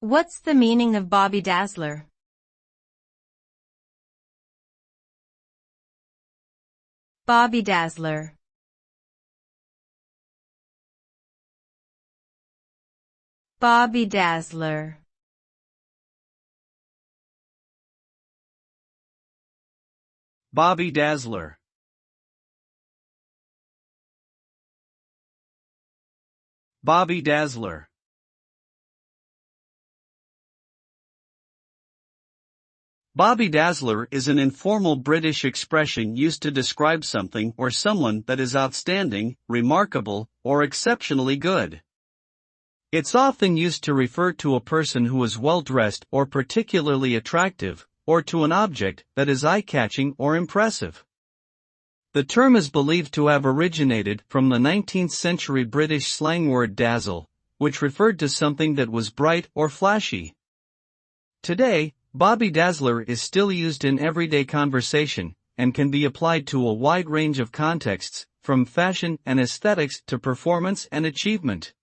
What's the meaning of bobby-dazzler? Bobby-dazzler. Bobby-dazzler. Bobby-dazzler. Bobby-dazzler. Bobby-dazzler is an informal British expression used to describe something or someone that is outstanding, remarkable, or exceptionally good. It's often used to refer to a person who is well-dressed or particularly attractive, or to an object that is eye-catching or impressive. The term is believed to have originated from the 19th century British slang word dazzle, which referred to something that was bright or flashy. Today, bobby-dazzler is still used in everyday conversation, and can be applied to a wide range of contexts, from fashion and aesthetics to performance and achievement.